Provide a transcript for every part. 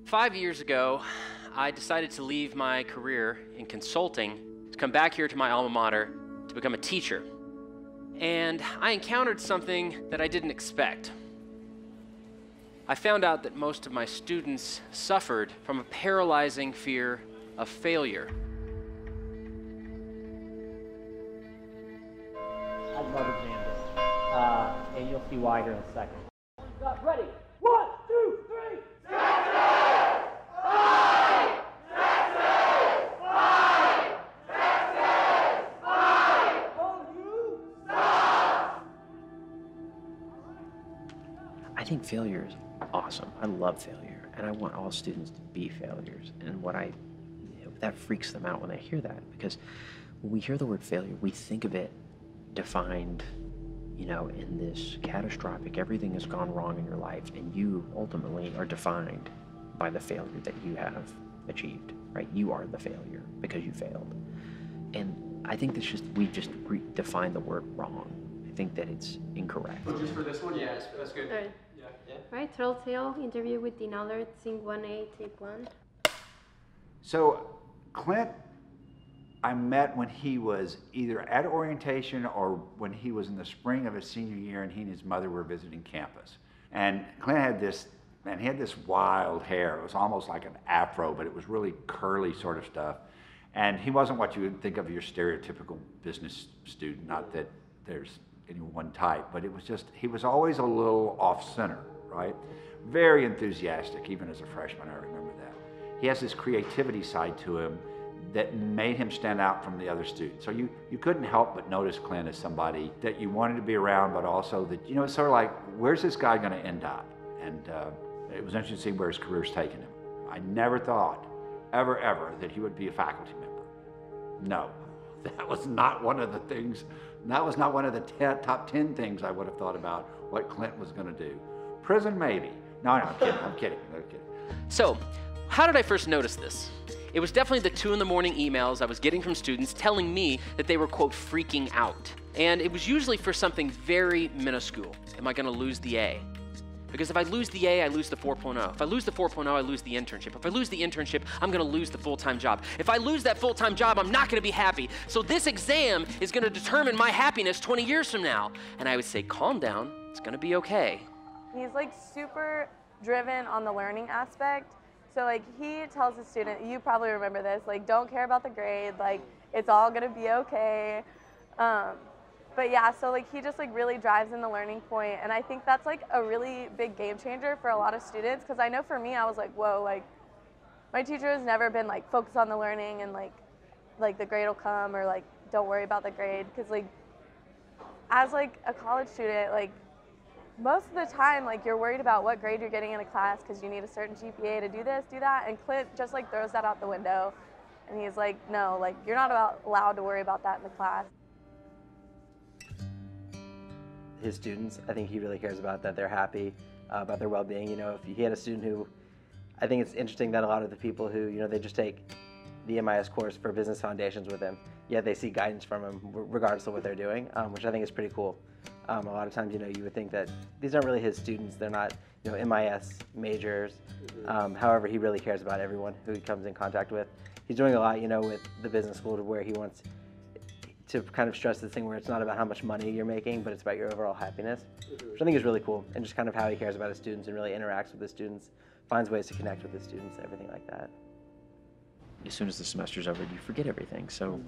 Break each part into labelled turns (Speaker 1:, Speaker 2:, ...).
Speaker 1: 5 years ago, I decided to leave my career in consulting to come back here to my alma mater to become a teacher. And I encountered something that I didn't expect. I found out that most of my students suffered from a paralyzing fear of failure.
Speaker 2: I love exam day, and you'll see why here in a second. Ready? 1, 2, 3.
Speaker 3: Texas! Fight! Texas! Fight! Texas! Fight!
Speaker 2: Oh, you
Speaker 3: Stop!
Speaker 4: I think failure is awesome. I love failure, and I want all students to be failures. And that freaks them out when they hear that, because when we hear the word failure, we think of it defined, in this catastrophic, everything has gone wrong in your life, and you ultimately are defined by the failure that you have achieved, right? You are the failure because you failed. And I think we've just defined the word wrong. I think that it's incorrect.
Speaker 5: Just for this one? Yeah, that's good.
Speaker 6: Right.
Speaker 5: Yeah.
Speaker 6: Right, Tuttle Tale, interview with Dean Allard, Sing 1A, Take 1.
Speaker 7: So, Clint, I met when he was either at orientation or when he was in the spring of his senior year, and he and his mother were visiting campus. And Clint had this wild hair. It was almost like an afro, but it was really curly sort of stuff. And he wasn't what you would think of your stereotypical business student, not that there's any one type, but it was just, he was always a little off-center, right? Very enthusiastic, even as a freshman, I remember that. He has this creativity side to him that made him stand out from the other students. So you couldn't help but notice Clint as somebody that you wanted to be around, but also that, it's sort of like, where's this guy gonna end up? And it was interesting to see where his career's taken him. I never thought, ever, that he would be a faculty member. No, that was not one of the things, that was not one of the top 10 things I would have thought about what Clint was gonna do. Prison, maybe. No, I'm kidding.
Speaker 1: So, how did I first notice this? It was definitely the 2 in the morning emails I was getting from students telling me that they were, quote, freaking out. And it was usually for something very minuscule. Am I gonna lose the A? Because if I lose the A, I lose the 4.0. If I lose the 4.0, I lose the internship. If I lose the internship, I'm gonna lose the full-time job. If I lose that full-time job, I'm not gonna be happy. So this exam is gonna determine my happiness 20 years from now. And I would say, calm down, it's gonna be okay.
Speaker 8: He's like super driven on the learning aspect. So like he tells the student, you probably remember this, like don't care about the grade, like it's all gonna be okay. But yeah, so like he just like really drives in the learning point, and I think that's like a really big game changer for a lot of students, because I know for me I was like, whoa, like my teacher has never been like focused on the learning and like the grade will come, or like don't worry about the grade, because like as like a college student, like most of the time, like you're worried about what grade you're getting in a class because you need a certain GPA to do this, do that, and Clint just like throws that out the window, and he's like, no, like you're not allowed to worry about that in the class.
Speaker 9: His students, I think he really cares about that they're happy, about their well-being. If he had a student who, I think it's interesting that a lot of the people who, they just take the MIS course for business foundations with him, yet they see guidance from him regardless of what they're doing, which I think is pretty cool. A lot of times, you would think that these aren't really his students. They're not, MIS majors. However, he really cares about everyone who he comes in contact with. He's doing a lot, with the business school, to where he wants to kind of stress this thing where it's not about how much money you're making, but it's about your overall happiness, which I think is really cool, and just kind of how he cares about his students and really interacts with his students, finds ways to connect with his students and everything like that.
Speaker 4: As soon as the semester's over, you forget everything. So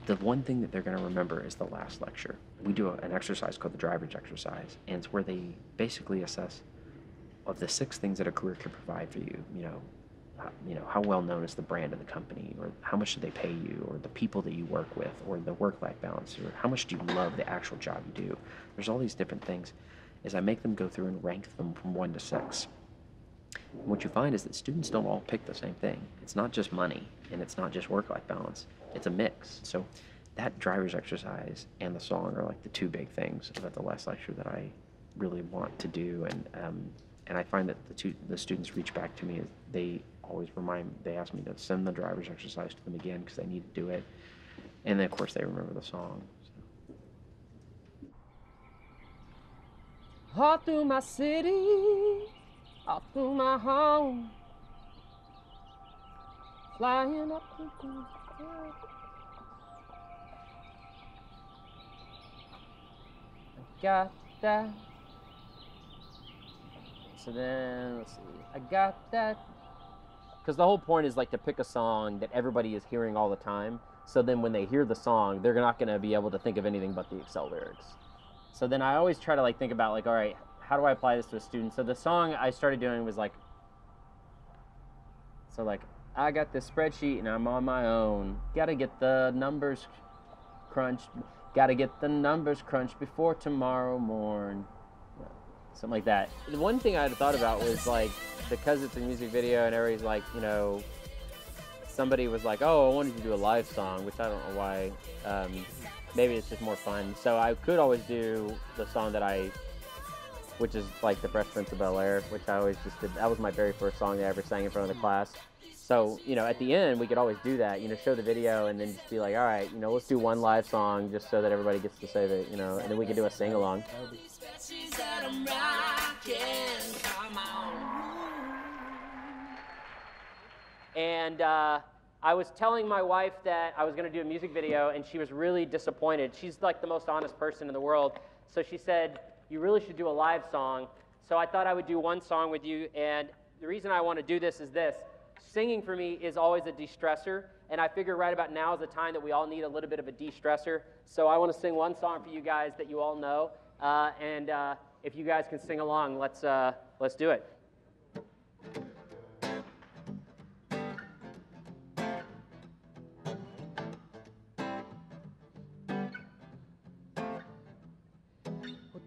Speaker 4: the one thing that they're going to remember is the last lecture. We do an exercise called the driver's exercise, and it's where they basically assess of the 6 things that a career can provide for you. How well known is the brand of the company, or how much do they pay you, or the people that you work with, or the work-life balance, or how much do you love the actual job you do. There's all these different things. As I make them go through and rank them from 1 to 6, what you find is that students don't all pick the same thing. It's not just money, and it's not just work-life balance. It's a mix. So that driver's exercise and the song are like the 2 big things about the last lecture that I really want to do. And I find that the students reach back to me. They always they ask me to send the driver's exercise to them again because they need to do it. And then, of course, they remember the song.
Speaker 2: All through my city,
Speaker 4: all through my home, flying up into the sky. I got that. So then, let's see, I got that. Because the whole point is like to pick a song that everybody is hearing all the time. So then when they hear the song, they're not going to be able to think of anything but the Excel lyrics. So then I always try to like think about like, all right, how do I apply this to a student? So the song I started doing was like, so like, I got this spreadsheet and I'm on my own. Gotta get the numbers crunched. Gotta get the numbers crunched before tomorrow morn. Something like that. The one thing I had thought about was like, because it's a music video and everybody's like, you know, somebody was like, oh, I wanted you to do a live song, which I don't know why. Maybe it's just more fun. So I could always do the song that which is like the Fresh Prince of Bel-Air, which I always just did. That was my very first song that I ever sang in front of the class. So, you know, at the end, we could always do that, you know, show the video and then just be like, all right, you know, let's do one live song just so that everybody gets to say that, you know, and then we can do a sing-along. And I was telling my wife that I was going to do a music video, and she was really disappointed. She's like the most honest person in the world. So she said, you really should do a live song. So I thought I would do one song with you, and the reason I want to do this is this. Singing for me is always a de-stressor, and I figure right about now is the time that we all need a little bit of a de-stressor. So I want to sing one song for you guys that you all know, and if you guys can sing along, let's do it.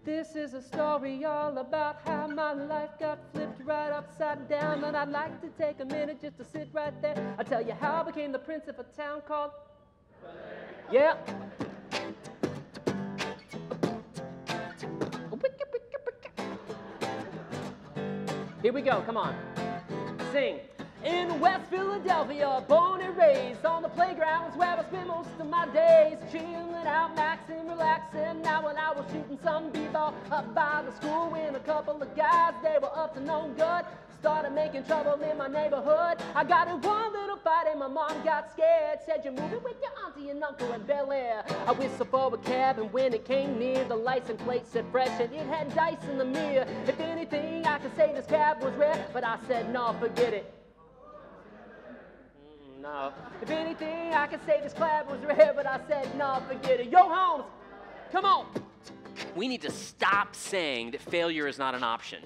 Speaker 4: This is a story all about how my life got flipped right upside down, and I'd like to take a minute just to sit right there. I'll tell you how I became the prince of a town called... Yeah. Here we go, come on. Sing. In West Philadelphia, born and raised, on the playgrounds where I spent most of my days, chilling out, maxing, relaxing. Now when I was shooting some b-ball up by the school, when a couple of guys, they were up to no good, started making trouble in my neighborhood. I got in one little fight and my mom got scared, said you're moving with your auntie and uncle in Bel Air. I whistled for a cab, and when it came near, the license plate said fresh and it had dice in the mirror. If anything, I could say this cab was rare, but I said no, forget it. No. If anything, I could say this cab was rare, but I said no, forget it. Yo, Holmes, come on.
Speaker 1: We need to stop saying that failure is not an option.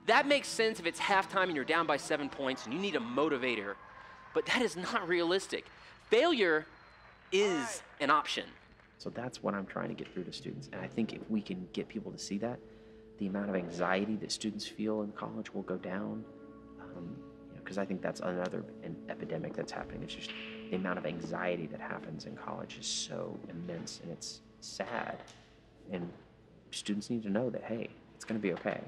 Speaker 1: That makes sense if it's halftime and you're down by 7 points and you need a motivator, but that is not realistic. Failure is an option.
Speaker 4: So that's what I'm trying to get through to students, and I think if we can get people to see that, the amount of anxiety that students feel in college will go down. Because I think that's another epidemic that's happening. It's just the amount of anxiety that happens in college is so immense, and it's sad. And students need to know that, hey, it's going to be okay.